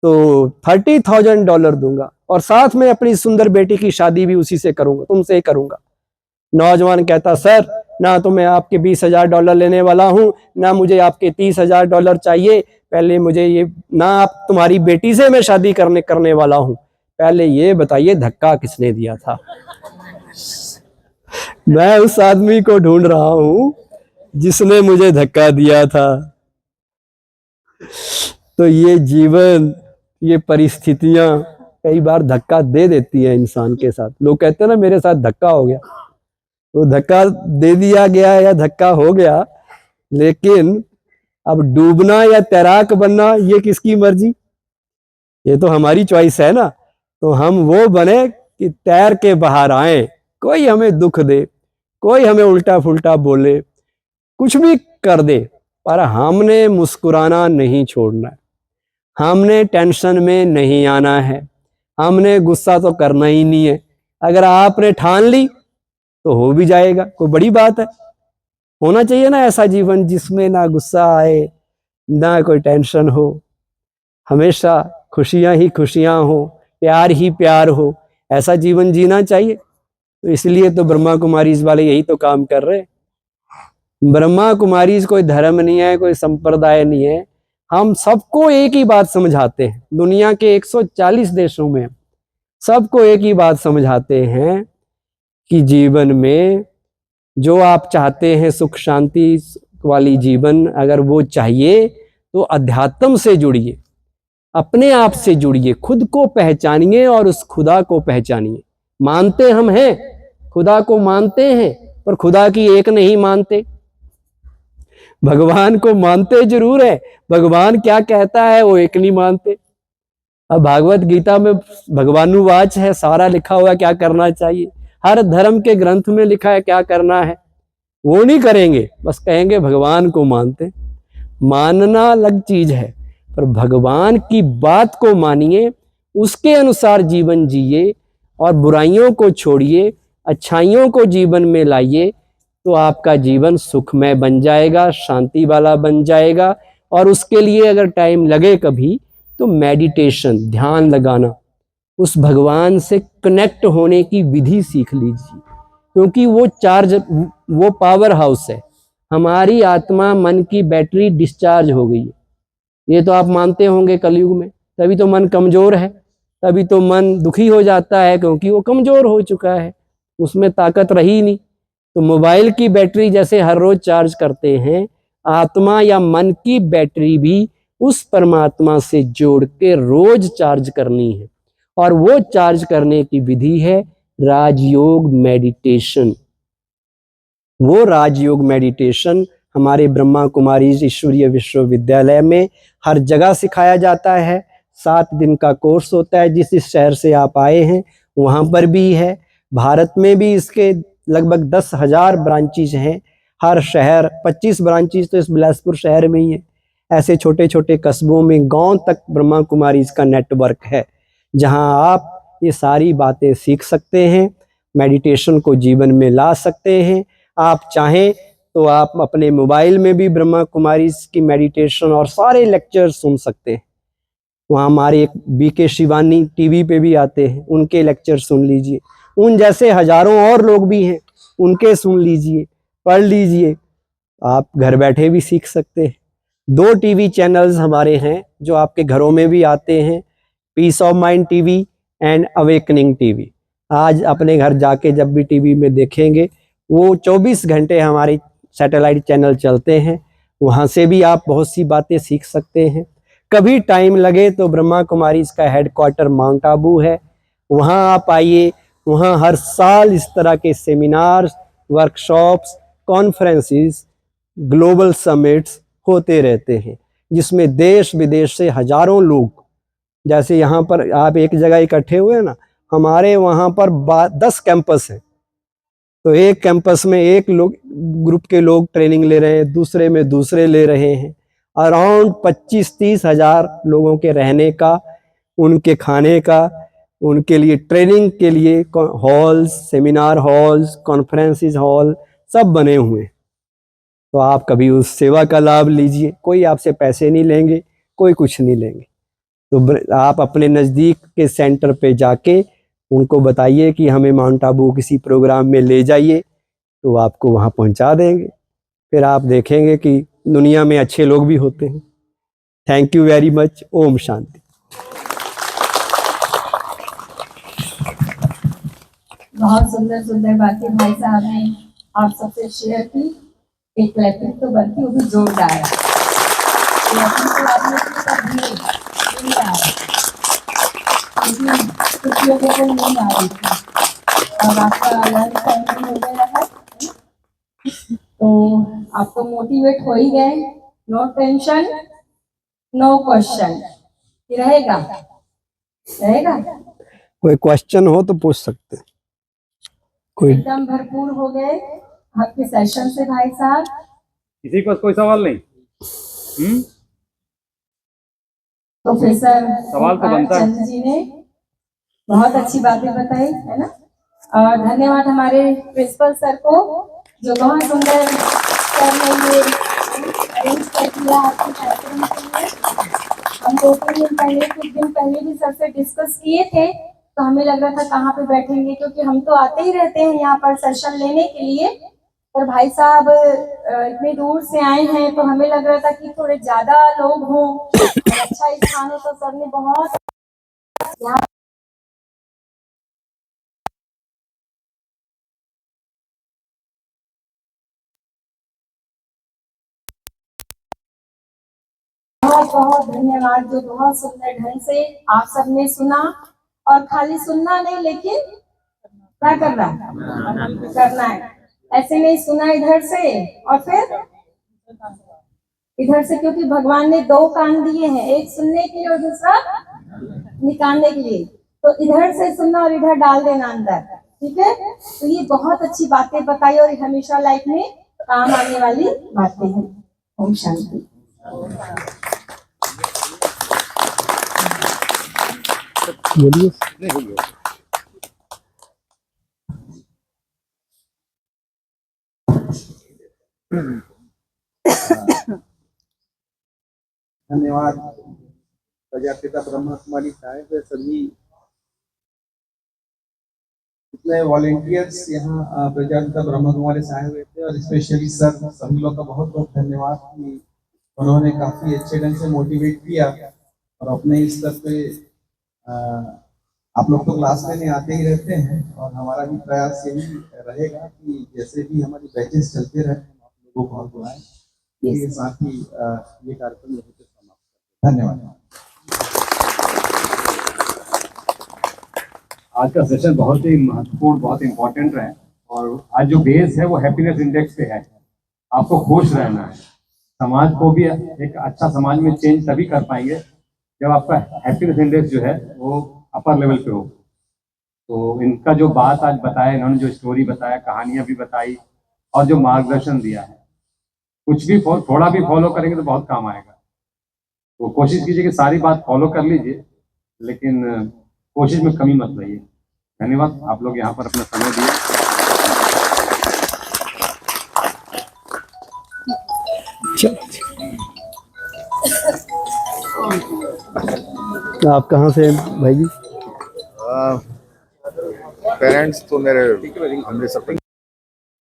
तो $30,000 दूंगा और साथ में अपनी सुंदर बेटी की शादी भी उसी से करूंगा, तुमसे ही करूंगा। नौजवान कहता, सर ना तो मैं आपके $20,000 लेने वाला हूं, ना मुझे आपके $30,000 चाहिए। पहले मुझे ये, ना आप तुम्हारी बेटी से मैं शादी करने वाला हूं, पहले ये बताइए धक्का किसने दिया था? मैं उस आदमी को ढूंढ रहा हूं जिसने मुझे धक्का दिया था। तो ये जीवन, ये परिस्थितियां कई बार धक्का दे देती है इंसान के साथ। लोग कहते हैं ना मेरे साथ धक्का हो गया, तो धक्का दे दिया गया या धक्का हो गया, लेकिन अब डूबना या तैराक बनना ये किसकी मर्जी? ये तो हमारी चॉइस है ना। तो हम वो बने कि तैर के बाहर आए। कोई हमें दुख दे, कोई हमें उल्टा फुल्टा बोले, कुछ भी कर दे, पर हमने मुस्कुराना नहीं छोड़ना है, हमने टेंशन में नहीं आना है, हमने गुस्सा तो करना ही नहीं है। अगर आपने ठान ली तो हो भी जाएगा, कोई बड़ी बात है। होना चाहिए ना ऐसा जीवन जिसमें ना गुस्सा आए, ना कोई टेंशन हो, हमेशा खुशियां ही खुशियां हो, प्यार ही प्यार हो, ऐसा जीवन जीना चाहिए। तो इसलिए तो ब्रह्मा कुमारीज वाले यही तो काम कर रहे हैं। ब्रह्मा कुमारीज कोई धर्म नहीं है, कोई संप्रदाय नहीं है, हम सबको एक ही बात समझाते हैं। दुनिया के 140 देशों में सबको एक ही बात समझाते हैं कि जीवन में जो आप चाहते हैं सुख शांति वाली जीवन, अगर वो चाहिए तो अध्यात्म से जुड़िए, अपने आप से जुड़िए, खुद को पहचानिए और उस खुदा को पहचानिए। मानते हम हैं, खुदा को मानते हैं, पर खुदा की एक नहीं मानते। भगवान को मानते जरूर है, भगवान क्या कहता है वो एक नहीं मानते। अब भागवत गीता में भगवानुवाच है, सारा लिखा हुआ क्या करना चाहिए, हर धर्म के ग्रंथ में लिखा है क्या करना है। वो नहीं करेंगे, बस कहेंगे भगवान को मानते। मानना अलग चीज है, पर भगवान की बात को मानिए, उसके अनुसार जीवन जिए और बुराइयों को छोड़िए, अच्छाइयों को जीवन में लाइए, तो आपका जीवन सुखमय बन जाएगा, शांति वाला बन जाएगा। और उसके लिए अगर टाइम लगे कभी तो मेडिटेशन, ध्यान लगाना, उस भगवान से कनेक्ट होने की विधि सीख लीजिए, क्योंकि वो पावर हाउस है। हमारी आत्मा मन की बैटरी डिस्चार्ज हो गई है, ये तो आप मानते होंगे कलयुग में। तभी तो मन कमजोर है, तभी तो मन दुखी हो जाता है, क्योंकि वो कमजोर हो चुका है, उसमें ताकत रही नहीं। तो मोबाइल की बैटरी जैसे हर रोज चार्ज करते हैं, आत्मा या मन की बैटरी भी उस परमात्मा से जोड़ के रोज चार्ज करनी है। और वो चार्ज करने की विधि है राजयोग मेडिटेशन। वो राजयोग मेडिटेशन हमारे ब्रह्मा कुमारीज ईश्वरीय विश्वविद्यालय में हर जगह सिखाया जाता है। 7 दिन का कोर्स होता है। जिस शहर से आप आए हैं वहाँ पर भी है, भारत में भी इसके लगभग 10,000 ब्रांचेज हैं। हर शहर 25 ब्रांचेज तो इस बिलासपुर शहर में ही है। ऐसे छोटे छोटे कस्बों में, गांव तक ब्रह्मा कुमारीज का नेटवर्क है, जहां आप ये सारी बातें सीख सकते हैं, मेडिटेशन को जीवन में ला सकते हैं। आप चाहें तो आप अपने मोबाइल में भी ब्रह्मा कुमारीज की मेडिटेशन और सारे लेक्चर सुन सकते हैं। वहाँ हमारे एक BK शिवानी टीवी पे भी आते हैं, उनके लेक्चर सुन लीजिए। उन जैसे हजारों और लोग भी हैं, उनके सुन लीजिए, पढ़ लीजिए। आप घर बैठे भी सीख सकते हैं। 2 टीवी चैनल्स हमारे हैं जो आपके घरों में भी आते हैं, peace of mind TV and awakening TV. आज अपने घर जाके जब भी टीवी में देखेंगे, वो 24 घंटे हमारे सैटेलाइट चैनल चलते हैं, वहाँ से भी आप बहुत सी बातें सीख सकते हैं। कभी टाइम लगे तो ब्रह्मा कुमारीज का हेडक्वार्टर माउंट आबू है, वहाँ आप आइए। वहाँ हर साल इस तरह के seminars, workshops, conferences, global summits होते रहते हैं, जिसमें देश विदेश से हजारों लोग, जैसे यहाँ पर आप एक जगह इकट्ठे हुए ना, हमारे वहाँ पर 10 कैंपस हैं। तो एक कैंपस में एक लोग ग्रुप के लोग ट्रेनिंग ले रहे हैं, दूसरे में दूसरे ले रहे हैं। अराउंड 25-30 हजार लोगों के रहने का, उनके खाने का, उनके लिए ट्रेनिंग के लिए halls, seminar halls, conferences hall सब बने हुए हैं। तो आप कभी उस सेवा का लाभ लीजिए, कोई आपसे पैसे नहीं लेंगे, कोई कुछ नहीं लेंगे। तो आप अपने नज़दीक के सेंटर पे जाके उनको बताइए कि हमें माउंट आबू किसी प्रोग्राम में ले जाइए, तो आपको वहाँ पहुँचा देंगे। फिर आप देखेंगे कि दुनिया में अच्छे लोग भी होते हैं। Thank you very much. ओम शांति। बहुत सुंदर सुंदर बातें भाई साहब ने आप सबसे शेयर की। एक क्लैपिंग तो बनती, वो भी जोरदार। क्लैपिंग तो आपने नहीं आ रही, कुछ लोगों को नहीं आ रही थी और आपका लंच टाइम हो गया है, तो आप तो मोटिवेट हो ही गए। No tension, no question. रहेगा रहेगा कोई क्वेश्चन हो तो पूछ सकते हैं। कोई एकदम भरपूर हो गए आपके सेशन से भाई साहब। किसी को कोई सवाल नहीं? प्रोफेसर सवाल तो बनता है। चंद्र जी ने बहुत अच्छी बातें बताई, है ना। और धन्यवाद हमारे प्रिंसिपल सर को, जो बहुत सुंदर सर ने ये अरेंज कर दिया आपके कार्यक्रम के लिए। हम 2-3 दिन पहले, कुछ दिन पहले भी सर से डिस्कस किए थे, तो हमें लग रहा था कहाँ पे बैठेंगे, क्योंकि हम तो आते ही रहते हैं यहाँ पर सेशन लेने के लिए, और भाई साहब इतनी दूर से आए हैं, तो हमें लग रहा था कि थोड़े ज्यादा लोग हों, अच्छा स्थान हो। तो सर ने बहुत यहाँ बहुत बहुत धन्यवाद, जो बहुत सुंदर ढंग से आप सबने सुना। और खाली सुनना नहीं, लेकिन क्या करना करना है। ऐसे नहीं सुना इधर से और फिर इधर से, क्योंकि भगवान ने 2 कान दिए हैं, एक सुनने के लिए और दूसरा निकालने के लिए। तो इधर से सुनना और इधर डाल देना अंदर, ठीक है। तो ये बहुत अच्छी बातें बताई और हमेशा लाइफ में काम आने वाली बातें हैं। ओम शांति। बोलिए। धन्यवाद प्रजापिता ब्रह्मा कुमारी साहिब, सभी इतने वॉलेंटियर्स यहाँ प्रजापिता ब्रह्मा कुमारी साहिब थे, और स्पेशली सर, सभी लोग का बहुत बहुत धन्यवाद कि उन्होंने काफी अच्छे ढंग से मोटिवेट किया। और अपने स्तर पे आप लोग तो क्लास लेने आते ही रहते हैं, और हमारा भी प्रयास यही रहेगा कि जैसे भी हमारी बैचेस चलते रहे, आप लोगों को और बुलाएं। इसके साथ ही ये कार्यक्रम यहीं पे समाप्त। धन्यवाद। आज का सेशन बहुत ही महत्वपूर्ण, बहुत इम्पोर्टेंट रहा है, और आज जो बेस है वो हैप्पीनेस इंडेक्स पे है। आपको खुश रहना है। समाज को भी एक अच्छा समाज में चेंज तभी कर पाएंगे जब आपका हैप्पीनेस इंडेक्स जो है वो अपर लेवल पे हो। तो इनका जो बात आज बताया, इन्होंने जो स्टोरी बताया, कहानियां भी बताई, और जो मार्गदर्शन दिया है, कुछ भी थोड़ा भी फॉलो करेंगे तो बहुत काम आएगा। तो कोशिश कीजिए कि सारी बात फॉलो कर लीजिए, लेकिन कोशिश में कमी मत लाइए। धन्यवाद, आप लोग यहाँ पर अपना समय दिए। आप कहाँ से हैं भाई जी? पेरेंट्स तो मेरे अमृतसर।